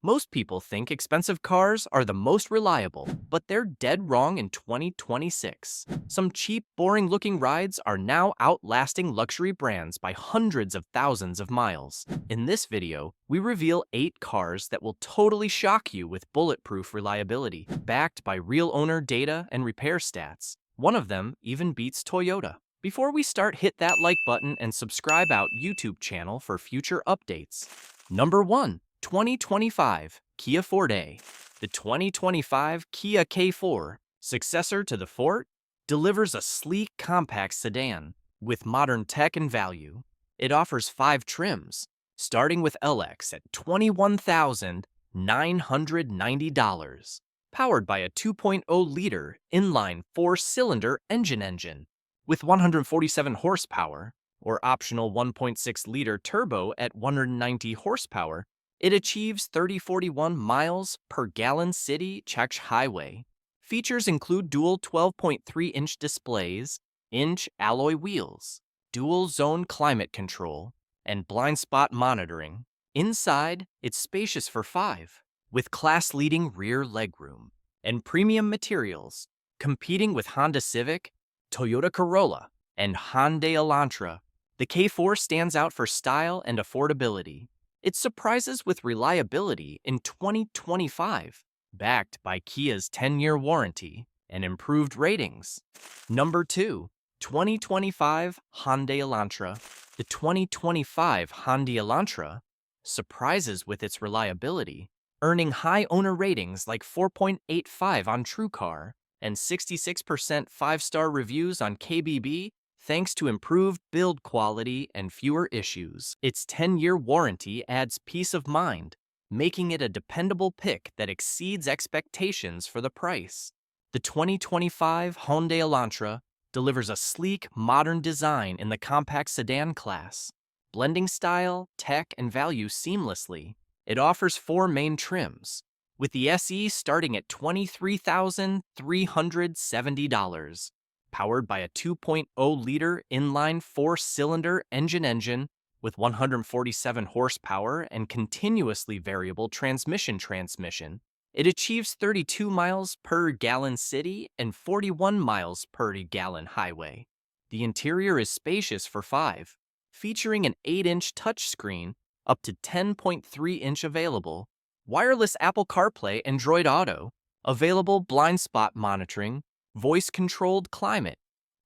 Most people think expensive cars are the most reliable, but they're dead wrong in 2026. Some cheap, boring-looking rides are now outlasting luxury brands by hundreds of thousands of miles. In this video, we reveal 8 cars that will totally shock you with bulletproof reliability, backed by real owner data and repair stats. One of them even beats Toyota. Before we start, hit that like button and subscribe our YouTube channel for future updates. Number 1. 2025 Kia Forte. The 2025 Kia K4, successor to the Forte, delivers a sleek compact sedan with modern tech and value. It offers 5 trims, starting with LX at $21,990. Powered by a 2.0-liter inline 4-cylinder engine with 147 horsepower, or optional 1.6-liter turbo at 190 horsepower, it achieves 30-41 miles per gallon city Czech highway. Features include dual 12.3-inch displays, inch alloy wheels, dual-zone climate control, and blind spot monitoring. Inside, it's spacious for 5, with class-leading rear legroom and premium materials, competing with Honda Civic, Toyota Corolla, and Hyundai Elantra. The K4 stands out for style and affordability. It surprises with reliability in 2025, backed by Kia's 10-year warranty and improved ratings. Number 2. 2025 Hyundai Elantra. The 2025 Hyundai Elantra surprises with its reliability, earning high owner ratings like 4.85 on TrueCar and 66% 5-star reviews on KBB, thanks to improved build quality and fewer issues. Its 10-year warranty adds peace of mind, making it a dependable pick that exceeds expectations for the price. The 2025 Hyundai Elantra delivers a sleek, modern design in the compact sedan class, blending style, tech, and value seamlessly. It offers 4 main trims, with the SE starting at $23,370. Powered by a 2.0-liter inline 4-cylinder engine with 147 horsepower and continuously variable transmission. It achieves 32 miles per gallon city and 41 miles per gallon highway. The interior is spacious for 5, featuring an 8-inch touchscreen, up to 10.3-inch available, wireless Apple CarPlay, Android Auto, available blind spot monitoring, voice-controlled climate,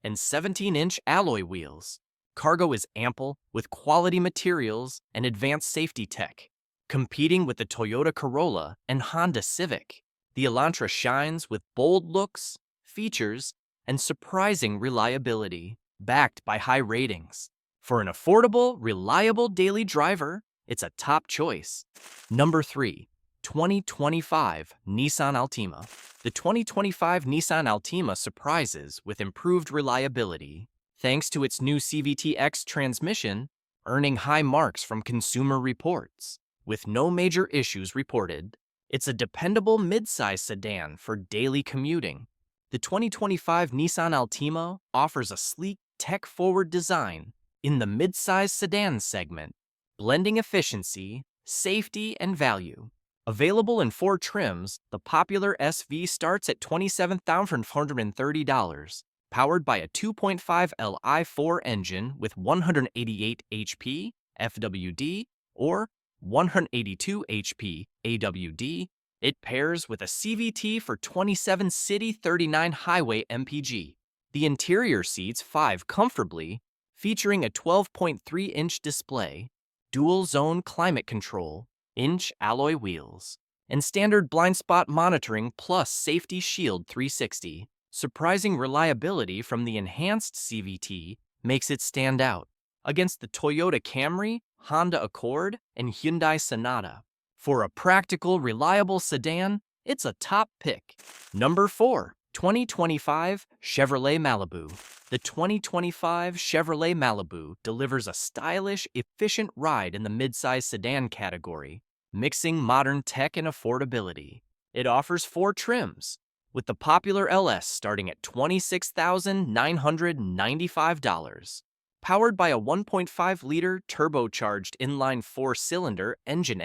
and 17-inch alloy wheels. Cargo is ample, with quality materials and advanced safety tech. Competing with the Toyota Corolla and Honda Civic, the Elantra shines with bold looks, features, and surprising reliability, backed by high ratings. For an affordable, reliable daily driver, it's a top choice. Number 3. 2025 Nissan Altima. The 2025 Nissan Altima surprises with improved reliability, thanks to its new CVT-X transmission, earning high marks from consumer reports. With no major issues reported, it's a dependable midsize sedan for daily commuting. The 2025 Nissan Altima offers a sleek, tech-forward design in the midsize sedan segment, blending efficiency, safety, and value. Available in 4 trims, the popular SV starts at $27,430, powered by a 2.5 Li4 engine with 188 HP FWD or 182 HP AWD. It pairs with a CVT for 27 city 39 highway MPG. The interior seats 5 comfortably, featuring a 12.3-inch display, dual-zone climate control, inch alloy wheels, and standard blind spot monitoring plus Safety Shield 360. Surprising reliability from the enhanced CVT makes it stand out against the Toyota Camry, Honda Accord, and Hyundai Sonata. For a practical, reliable sedan, it's a top pick. Number 4. 2025 Chevrolet Malibu. The 2025 Chevrolet Malibu delivers a stylish, efficient ride in the midsize sedan category, mixing modern tech and affordability. It offers 4 trims, with the popular LS starting at $26,995. Powered by a 1.5-liter turbocharged inline 4-cylinder engine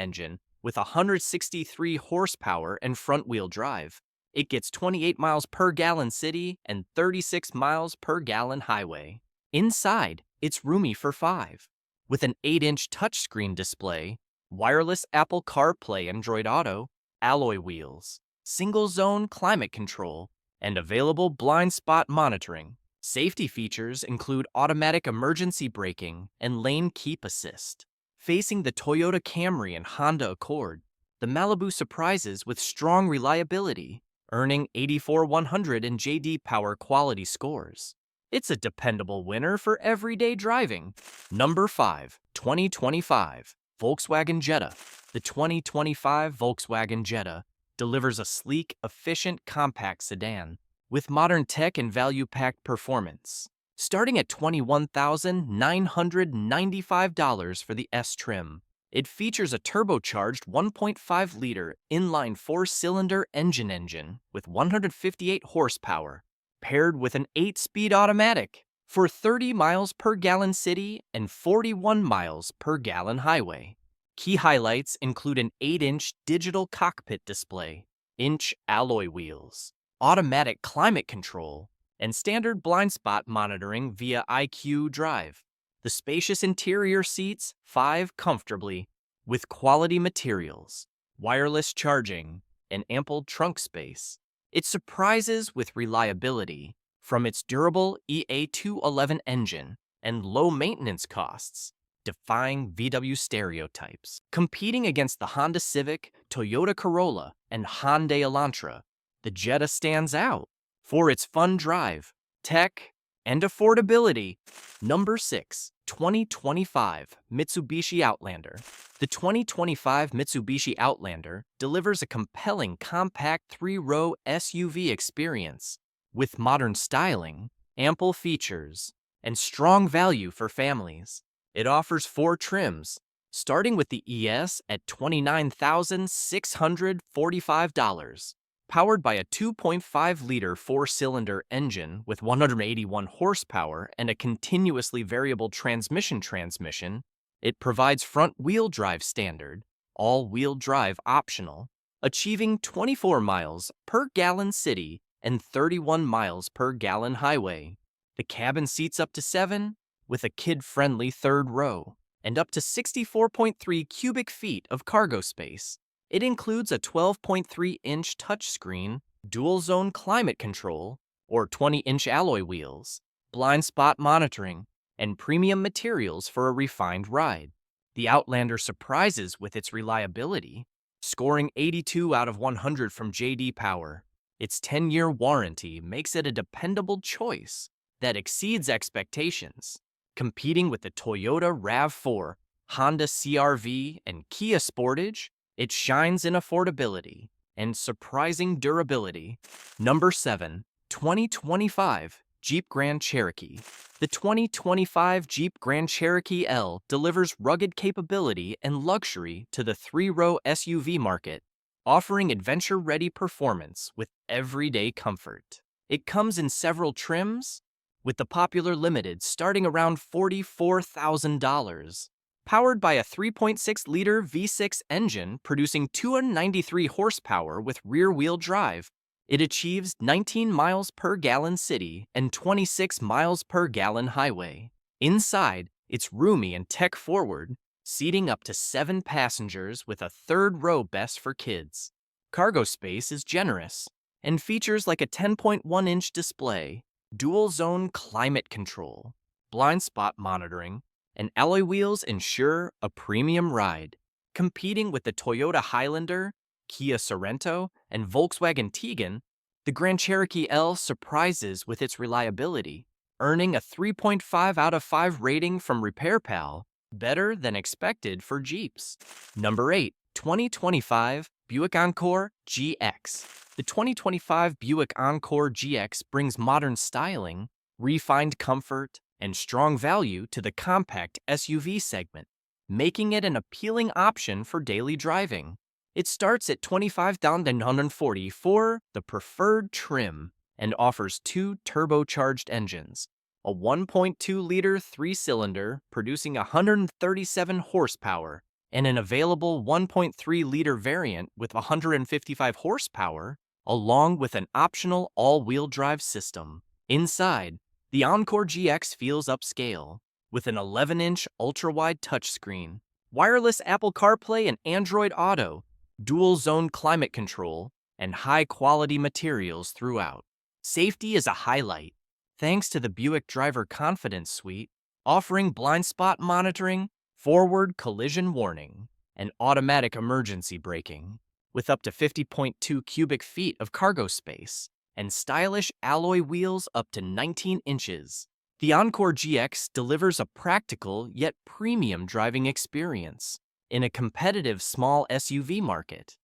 With 163 horsepower and front-wheel drive, it gets 28 miles per gallon city and 36 miles per gallon highway. Inside, it's roomy for 5. With an 8-inch touchscreen display, wireless Apple CarPlay Android Auto, alloy wheels, single-zone climate control, and available blind spot monitoring. Safety features include automatic emergency braking and lane keep assist. Facing the Toyota Camry and Honda Accord, the Malibu surprises with strong reliability, earning 84/100 in JD Power quality scores. It's a dependable winner for everyday driving. Number 5, 2025 Volkswagen Jetta. The 2025 Volkswagen Jetta delivers a sleek, efficient, compact sedan with modern tech and value-packed performance. Starting at $21,995 for the S trim, it features a turbocharged 1.5-liter inline 4-cylinder engine with 158 horsepower, paired with an 8-speed automatic for 30 miles per gallon city and 41 miles per gallon highway. Key highlights include an 8-inch digital cockpit display, inch alloy wheels, automatic climate control, and standard blind spot monitoring via IQ Drive. The spacious interior seats 5 comfortably, with quality materials, wireless charging, and ample trunk space. It surprises with reliability from its durable EA211 engine and low maintenance costs, defying VW stereotypes. Competing against the Honda Civic, Toyota Corolla, and Hyundai Elantra, the Jetta stands out for its fun drive, tech, and affordability. Number 6, 2025 Mitsubishi Outlander. The 2025 Mitsubishi Outlander delivers a compelling compact 3-row SUV experience with modern styling, ample features, and strong value for families. It offers 4 trims, starting with the ES at $29,645. Powered by a 2.5-liter 4-cylinder engine with 181 horsepower and a continuously variable transmission, it provides front-wheel drive standard, all-wheel drive optional, achieving 24 miles per gallon city and 31 miles per gallon highway. The cabin seats up to 7, with a kid-friendly third row, and up to 64.3 cubic feet of cargo space. It includes a 12.3-inch touchscreen, dual-zone climate control, or 20-inch alloy wheels, blind spot monitoring, and premium materials for a refined ride. The Outlander surprises with its reliability, scoring 82 out of 100 from JD Power. Its 10-year warranty makes it a dependable choice that exceeds expectations. Competing with the Toyota RAV4, Honda CR-V, and Kia Sportage, it shines in affordability and surprising durability. Number 7, 2025 Jeep Grand Cherokee. The 2025 Jeep Grand Cherokee L delivers rugged capability and luxury to the 3-row SUV market, offering adventure-ready performance with everyday comfort. It comes in several trims, with the popular Limited starting around $44,000. Powered by a 3.6-liter V6 engine producing 293 horsepower with rear-wheel drive, it achieves 19 miles per gallon city and 26 miles per gallon highway. Inside, it's roomy and tech-forward, seating up to 7 passengers with a third row best for kids. Cargo space is generous and features like a 10.1-inch display, dual-zone climate control, blind spot monitoring, and alloy wheels ensure a premium ride. Competing with the Toyota Highlander, Kia Sorento, and Volkswagen Tiguan, the Grand Cherokee L surprises with its reliability, earning a 3.5 out of 5 rating from RepairPal, better than expected for Jeeps. Number 8, 2025 Buick Encore GX. The 2025 Buick Encore GX brings modern styling, refined comfort, and strong value to the compact SUV segment, making it an appealing option for daily driving. It starts at $25,940 for the preferred trim and offers 2 turbocharged engines, a 1.2-liter 3-cylinder producing 137 horsepower and an available 1.3-liter variant with 155 horsepower, along with an optional all-wheel drive system. Inside, the Encore GX feels upscale, with an 11-inch ultra-wide touchscreen, wireless Apple CarPlay and Android Auto, dual-zone climate control, and high-quality materials throughout. Safety is a highlight, thanks to the Buick Driver Confidence Suite, offering blind spot monitoring, forward collision warning, and automatic emergency braking, with up to 50.2 cubic feet of cargo space and stylish alloy wheels up to 19 inches. The Encore GX delivers a practical yet premium driving experience in a competitive small SUV market.